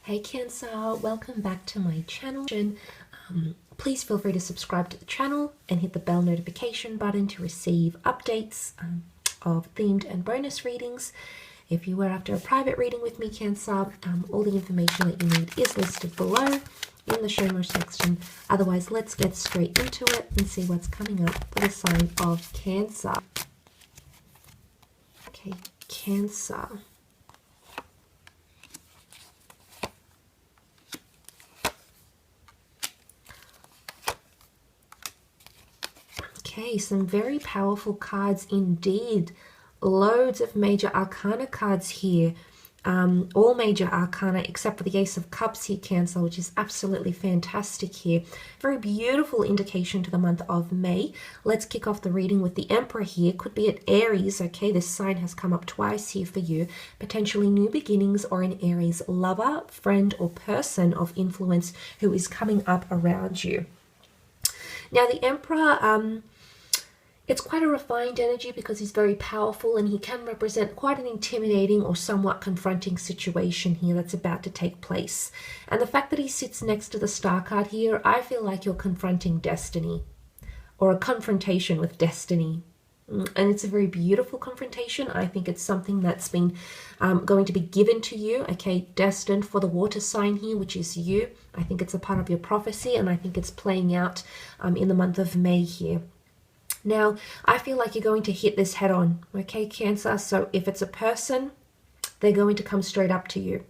Hey Cancer, welcome back to my channel. Please feel free to subscribe to the channel and hit the bell notification button to receive updates of themed and bonus readings. If you were after a private reading with me, Cancer, all the information that you need is listed below in the show more section. Otherwise, let's get straight into it and see what's coming up for the sign of Cancer. Okay, Cancer. Okay, some very powerful cards indeed. Loads of major arcana cards here. All major arcana except for the Ace of Cups here, Cancer, which is absolutely fantastic here. Very beautiful indication to the month of May. Let's kick off the reading with the Emperor here. Could be at Aries, okay? This sign has come up twice here for you. Potentially new beginnings or an Aries lover, friend, or person of influence who is coming up around you. Now, the Emperor, it's quite a refined energy because he's very powerful and he can represent quite an intimidating or somewhat confronting situation here that's about to take place. And the fact that he sits next to the Star card here, I feel like you're confronting destiny or a confrontation with destiny. And it's a very beautiful confrontation. I think it's something that's been going to be given to you, okay, destined for the water sign here, which is you. I think it's a part of your prophecy and I think it's playing out in the month of May here. Now, I feel like you're going to hit this head on, okay, Cancer? So if it's a person, they're going to come straight up to you.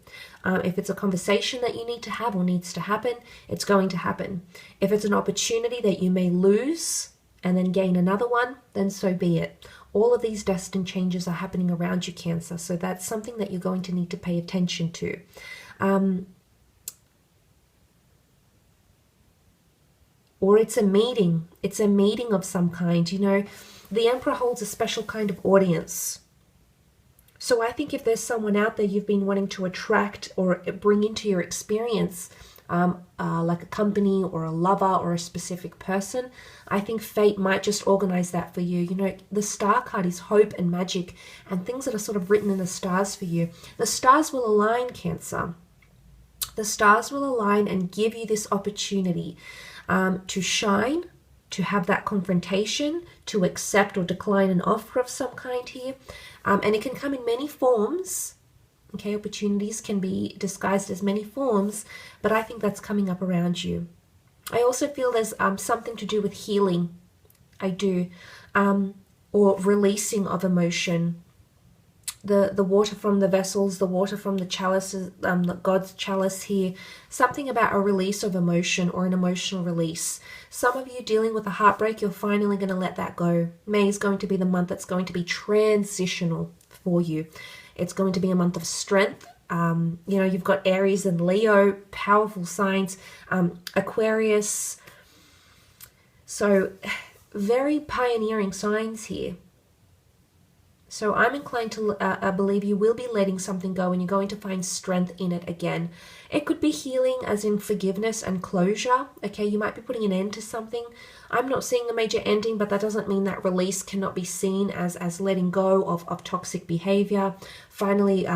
If it's a conversation that you need to have or needs to happen, it's going to happen. If it's an opportunity that you may lose and then gain another one, then so be it. All of these destined changes are happening around you, Cancer. So that's something that you're going to need to pay attention to. Or it's a meeting of some kind. You know, the Emperor holds a special kind of audience. So I think if there's someone out there you've been wanting to attract or bring into your experience, like a company or a lover or a specific person, I think fate might just organize that for you. You know, the Star card is hope and magic and things that are sort of written in the stars for you. The stars will align, Cancer. The stars will align and give you this opportunity to shine, to have that confrontation, to accept or decline an offer of some kind here. And it can come in many forms. Okay, opportunities can be disguised as many forms, but I think that's coming up around you. I also feel there's something to do with healing. I do. Or releasing of emotion. The water from the vessels, the water from the chalices, God's chalice here. Something about a release of emotion or an emotional release. Some of you dealing with a heartbreak, you're finally going to let that go. May is going to be the month that's going to be transitional for you. It's going to be a month of strength. You know, you've got Aries and Leo, powerful signs. Aquarius. So very pioneering signs here. So I'm inclined to believe you will be letting something go and you're going to find strength in it again. It could be healing as in forgiveness and closure. Okay, you might be putting an end to something. I'm not seeing a major ending, but that doesn't mean that release cannot be seen as letting go of toxic behavior. Finally,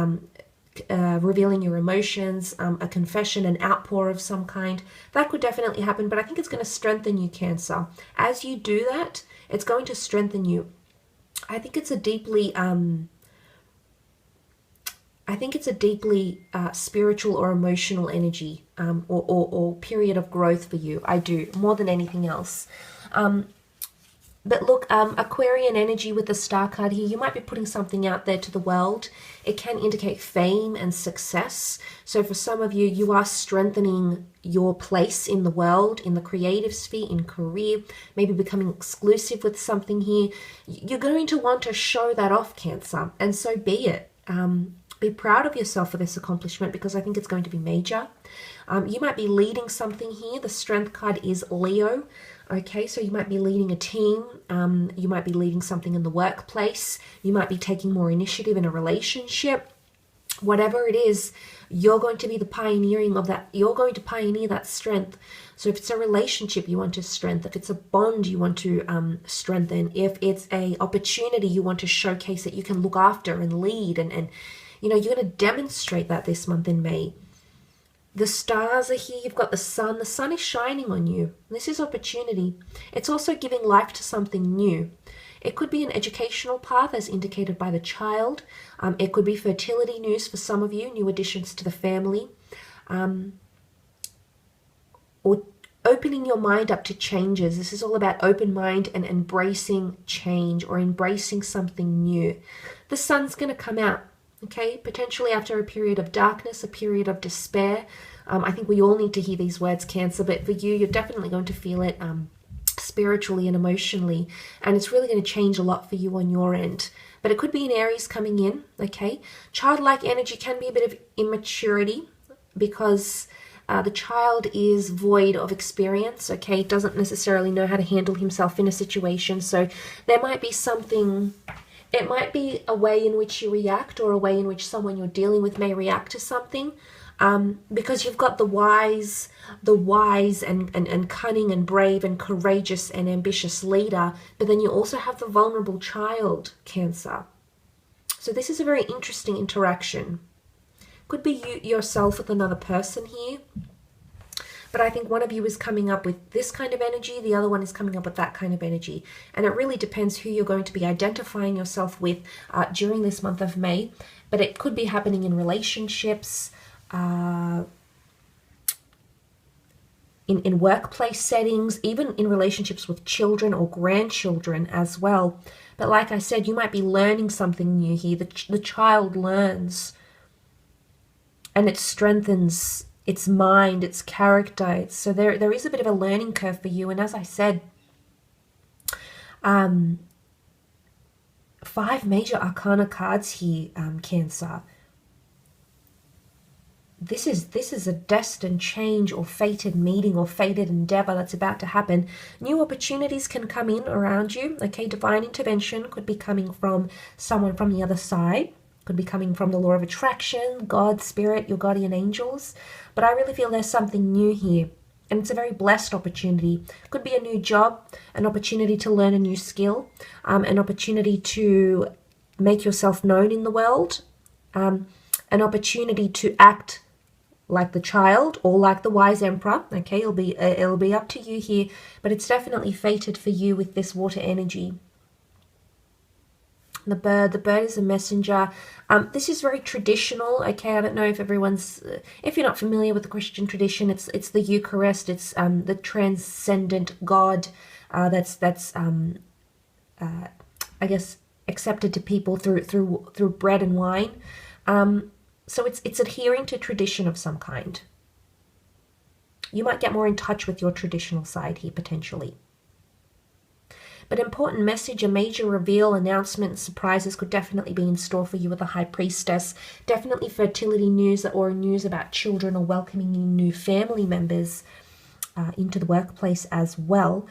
revealing your emotions, a confession, an outpour of some kind. That could definitely happen, but I think it's going to strengthen you, Cancer. As you do that, it's going to strengthen you. I think it's a deeply, spiritual or emotional energy, or period of growth for you. I do, more than anything else. But look, Aquarian energy with the Star card here, you might be putting something out there to the world. It can indicate fame and success. So for some of you, you are strengthening your place in the world, in the creative sphere, in career, maybe becoming exclusive with something here. You're going to want to show that off, Cancer, and so be it. Be proud of yourself for this accomplishment because I think it's going to be major. You might be leading something here. The Strength card is Leo. Okay, so you might be leading a team. You might be leading something in the workplace. You might be taking more initiative in a relationship. Whatever it is, you're going to be the pioneering of that. You're going to pioneer that strength. So if it's a relationship you want to strengthen, if it's a bond you want to strengthen, if it's a opportunity you want to showcase that you can look after and lead, and you know, you're going to demonstrate that this month in May. The stars are here. You've got the sun. The sun is shining on you. This is opportunity. It's also giving life to something new. It could be an educational path as indicated by the child. It could be fertility news for some of you, new additions to the family. Or opening your mind up to changes. This is all about open mind and embracing change or embracing something new. The sun's going to come out, okay? Potentially after a period of darkness, a period of despair. I think we all need to hear these words, Cancer, but for you, you're definitely going to feel it spiritually and emotionally, and it's really going to change a lot for you on your end. But it could be an Aries coming in, okay? Childlike energy can be a bit of immaturity because the child is void of experience, okay? Doesn't necessarily know how to handle himself in a situation. So there might be something, it might be a way in which you react or a way in which someone you're dealing with may react to something. Because you've got the wise and cunning and brave and courageous and ambitious leader, but then you also have the vulnerable child, Cancer. So this is a very interesting interaction. Could be you yourself with another person here, but I think one of you is coming up with this kind of energy, the other one is coming up with that kind of energy, and it really depends who you're going to be identifying yourself with during this month of May. But it could be happening in relationships, in workplace settings, even in relationships with children or grandchildren as well. But like I said, you might be learning something new here. The child learns, and it strengthens its mind, its character. So there is a bit of a learning curve for you. And as I said, 5 major arcana cards here, Cancer. This is a destined change or fated meeting or fated endeavor that's about to happen. New opportunities can come in around you. Okay, divine intervention could be coming from someone from the other side. Could be coming from the law of attraction, God, spirit, your guardian angels. But I really feel there's something new here. And it's a very blessed opportunity. Could be a new job, an opportunity to learn a new skill, an opportunity to make yourself known in the world, an opportunity to act like the child or like the wise emperor. Okay, it'll be up to you here, but it's definitely fated for you with this water energy. The bird is a messenger. This is very traditional. Okay, I don't know if if you're not familiar with the Christian tradition, it's the Eucharist. It's the transcendent God that's I guess accepted to people through bread and wine. So it's adhering to tradition of some kind. You might get more in touch with your traditional side here, potentially. But important message, a major reveal, announcement, surprises could definitely be in store for you with the High Priestess. Definitely fertility news or news about children or welcoming in new family members into the workplace as well.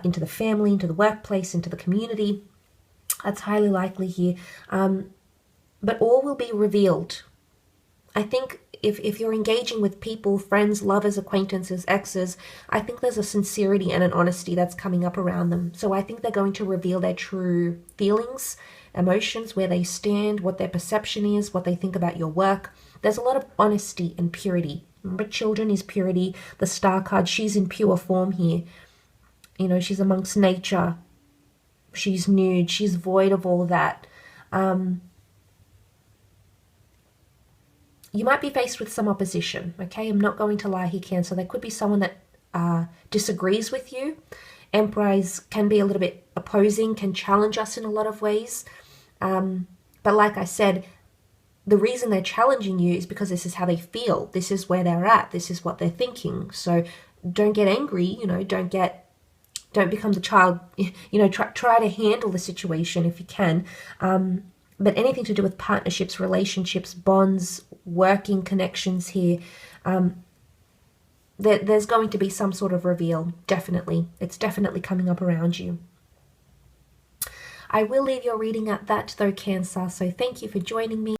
Into the family, into the workplace, into the community. That's highly likely here. But all will be revealed. I think if you're engaging with people, friends, lovers, acquaintances, exes, I think there's a sincerity and an honesty that's coming up around them. So I think they're going to reveal their true feelings, emotions, where they stand, what their perception is, what they think about your work. There's a lot of honesty and purity. Remember, children is purity. The star card, she's in pure form here. You know, she's amongst nature. She's nude. She's void of all that. You might be faced with some opposition, okay? I'm not going to lie here, Cancer. There could be someone that disagrees with you. Emperors can be a little bit opposing, can challenge us in a lot of ways. But like I said, the reason they're challenging you is because this is how they feel. This is where they're at. This is what they're thinking. So don't get angry, you know, don't become the child, you know, try to handle the situation if you can. But anything to do with partnerships, relationships, bonds, working connections here, there's going to be some sort of reveal, definitely. It's definitely coming up around you. I will leave your reading at that though, Cancer, so thank you for joining me.